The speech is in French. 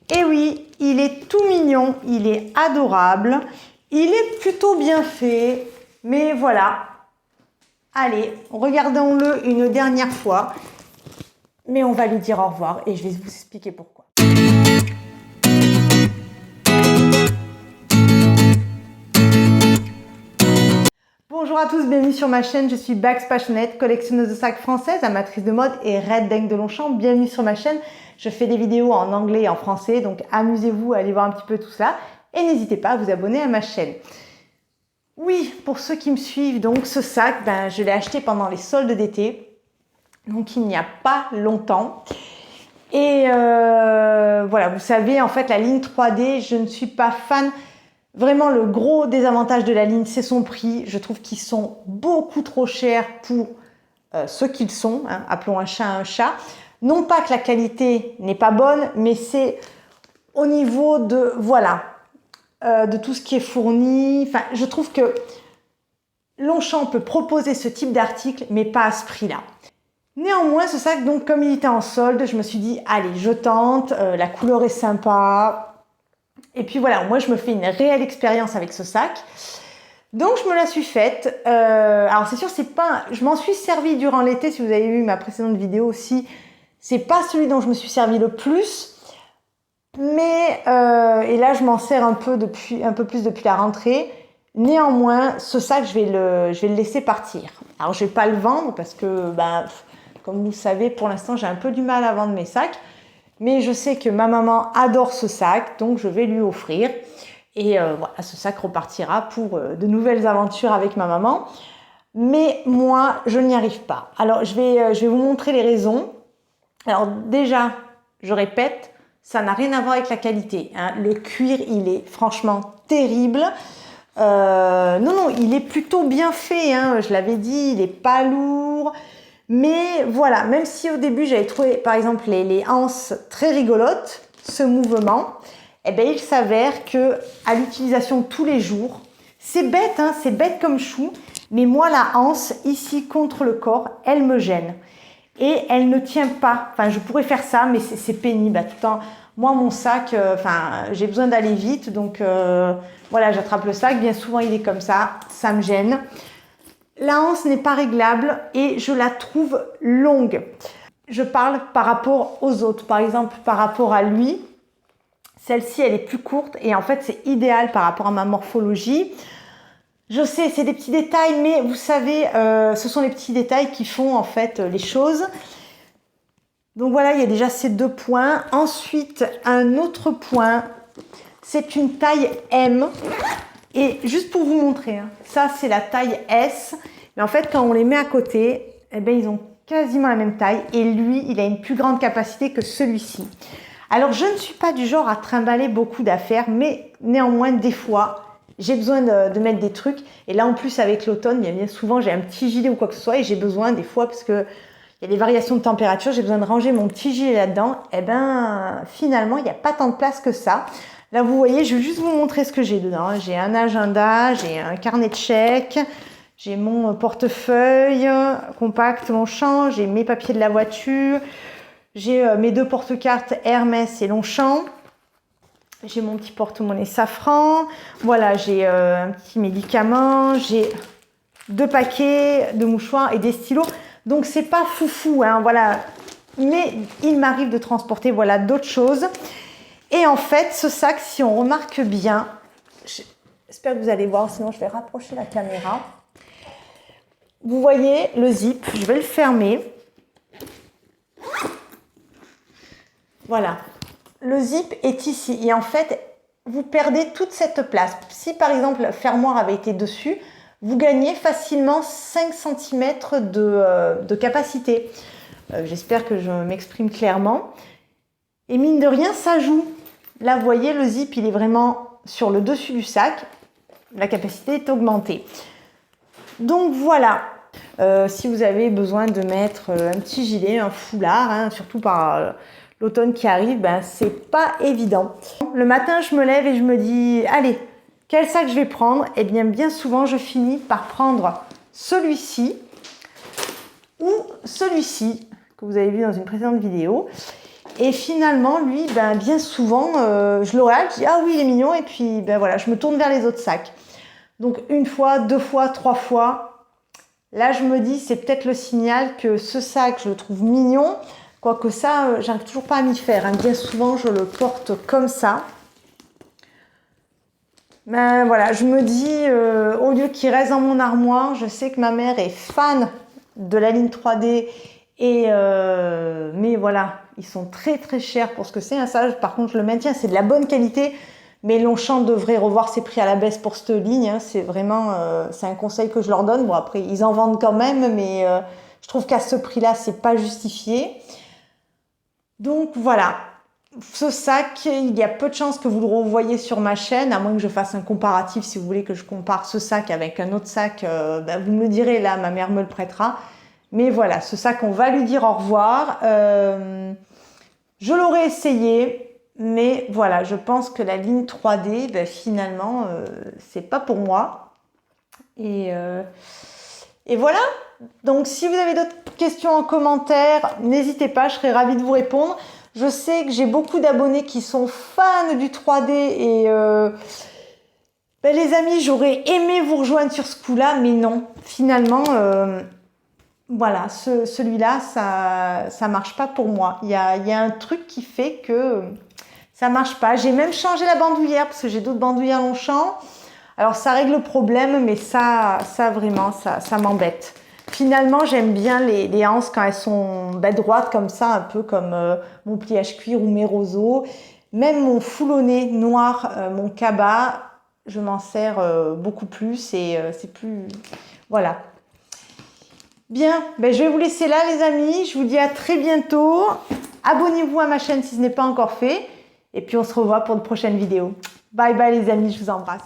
Et oui, il est tout mignon, il est adorable, il est plutôt bien fait, mais voilà. Allez, regardons-le une dernière fois, mais on va lui dire au revoir et je vais vous expliquer pourquoi. Bonjour à tous, bienvenue sur ma chaîne, je suis Bags Passionate, collectionneuse de sacs française, amatrice de mode et Red Dingue de Longchamp. Bienvenue sur ma chaîne, je fais des vidéos en anglais et en français, donc amusez-vous à aller voir un petit peu tout ça et n'hésitez pas à vous abonner à ma chaîne. Oui, pour ceux qui me suivent, donc ce sac, je l'ai acheté pendant les soldes d'été, donc il n'y a pas longtemps. Et voilà, vous savez, en fait, la ligne 3D, je ne suis pas fan. Vraiment, le gros désavantage de la ligne, c'est son prix. Je trouve qu'ils sont beaucoup trop chers pour ce qu'ils sont. Hein, appelons un chat un chat. Non pas que la qualité n'est pas bonne, mais c'est au niveau de, voilà, de tout ce qui est fourni. Enfin, je trouve que Longchamp peut proposer ce type d'article, mais pas à ce prix-là. Néanmoins, ce sac, donc, comme il était en solde, je me suis dit, allez, je tente. La couleur est sympa. Et puis voilà, moi je me fais une réelle expérience avec ce sac. Donc je me la suis faite. Alors c'est sûr, c'est pas, je m'en suis servi durant l'été. Si vous avez vu ma précédente vidéo aussi, c'est pas celui dont je me suis servi le plus. Mais et là je m'en sers un peu plus depuis la rentrée. Néanmoins, ce sac je vais le laisser partir. Alors je vais pas le vendre parce que comme vous le savez, pour l'instant j'ai un peu du mal à vendre mes sacs. Mais je sais que ma maman adore ce sac, donc je vais lui offrir. Et voilà, ce sac repartira pour de nouvelles aventures avec ma maman. Mais moi, je n'y arrive pas. Alors, je vais vous montrer les raisons. Alors déjà, je répète, ça n'a rien à voir avec la qualité. Hein. Le cuir, il est franchement terrible. Non, il est plutôt bien fait. Hein. Je l'avais dit, il n'est pas lourd. Mais voilà, même si au début j'avais trouvé par exemple les anses très rigolotes, ce mouvement, il s'avère que à l'utilisation tous les jours, c'est bête, hein, c'est bête comme chou, mais moi la anse ici contre le corps, elle me gêne. Et elle ne tient pas, enfin je pourrais faire ça, mais c'est pénible. Tout le temps, moi mon sac, j'ai besoin d'aller vite, donc voilà, j'attrape le sac, bien souvent il est comme ça me gêne. La anse n'est pas réglable et je la trouve longue. Je parle par rapport aux autres. Par exemple, par rapport à lui, celle-ci, elle est plus courte et en fait, c'est idéal par rapport à ma morphologie. Je sais, c'est des petits détails, mais vous savez, ce sont les petits détails qui font en fait les choses. Donc voilà, il y a déjà ces deux points. Ensuite, un autre point, c'est une taille M. Et juste pour vous montrer, hein, ça c'est la taille S, mais en fait quand on les met à côté, ils ont quasiment la même taille et lui, il a une plus grande capacité que celui-ci. Alors je ne suis pas du genre à trimballer beaucoup d'affaires, mais néanmoins des fois, j'ai besoin de mettre des trucs. Et là en plus avec l'automne, bien souvent j'ai un petit gilet ou quoi que ce soit et j'ai besoin des fois, parce que il y a des variations de température, j'ai besoin de ranger mon petit gilet là-dedans. Finalement, il n'y a pas tant de place que ça. Là, vous voyez, je vais juste vous montrer ce que j'ai dedans. J'ai un agenda, j'ai un carnet de chèques, j'ai mon portefeuille compact Longchamp, j'ai mes papiers de la voiture, j'ai mes deux porte-cartes Hermès et Longchamp, j'ai mon petit porte-monnaie Safran, voilà, j'ai un petit médicament, j'ai 2 paquets de mouchoirs et des stylos. Donc, c'est pas foufou, hein, voilà. Mais il m'arrive de transporter, voilà, d'autres choses. Et en fait, ce sac, si on remarque bien, j'espère que vous allez voir, sinon je vais rapprocher la caméra. Vous voyez le zip, je vais le fermer. Voilà, le zip est ici. Et en fait, vous perdez toute cette place. Si par exemple, le fermoir avait été dessus, vous gagnez facilement 5 cm de capacité. J'espère que je m'exprime clairement. Et mine de rien, ça joue. Là, vous voyez, le zip, il est vraiment sur le dessus du sac. La capacité est augmentée. Donc voilà. Si vous avez besoin de mettre un petit gilet, un foulard, hein, surtout par l'automne qui arrive, c'est pas évident. Le matin, je me lève et je me dis, allez, quel sac je vais prendre? Eh bien souvent, je finis par prendre celui-ci ou celui-ci, que vous avez vu dans une précédente vidéo. Et finalement, lui, ben, bien souvent, je le regarde, je dis « Ah oui, il est mignon » et puis ben, voilà, je me tourne vers les autres sacs. Donc une fois, deux fois, trois fois, là je me dis c'est peut-être le signal que ce sac, je le trouve mignon, quoique ça, j'arrive toujours pas à m'y faire. Hein. Bien souvent, je le porte comme ça. Ben voilà, je me dis, au lieu qu'il reste dans mon armoire, je sais que ma mère est fan de la ligne 3D et mais voilà, ils sont très très chers pour ce que c'est. Hein. Ça, par contre, je le maintiens, c'est de la bonne qualité, mais Longchamp devrait revoir ses prix à la baisse pour cette ligne. Hein. C'est vraiment, c'est un conseil que je leur donne. Bon après, ils en vendent quand même, mais je trouve qu'à ce prix-là, c'est pas justifié. Donc voilà. Ce sac, il y a peu de chances que vous le revoyiez sur ma chaîne, à moins que je fasse un comparatif. Si vous voulez que je compare ce sac avec un autre sac, ben vous me le direz, là, ma mère me le prêtera. Mais voilà, ce sac, on va lui dire au revoir. Je l'aurais essayé, mais voilà, je pense que la ligne 3D, ben, finalement, c'est pas pour moi. Et voilà. Donc, si vous avez d'autres questions en commentaire, n'hésitez pas, je serai ravie de vous répondre. Je sais que j'ai beaucoup d'abonnés qui sont fans du 3D et ben les amis, j'aurais aimé vous rejoindre sur ce coup-là, mais non. Finalement, voilà, celui-là, ça marche pas pour moi. Il y a un truc qui fait que ça marche pas. J'ai même changé la bandoulière parce que j'ai d'autres bandoulières Longchamp. Alors ça règle le problème, mais ça vraiment, ça m'embête. Finalement, j'aime bien les anses quand elles sont droites comme ça, un peu comme mon pliage cuir ou mes roseaux. Même mon foulonné noir, mon cabas, je m'en sers beaucoup plus et c'est plus... Voilà. Bien, ben, je vais vous laisser là les amis. Je vous dis à très bientôt. Abonnez-vous à ma chaîne si ce n'est pas encore fait. Et puis on se revoit pour de prochaines vidéos. Bye bye les amis, je vous embrasse.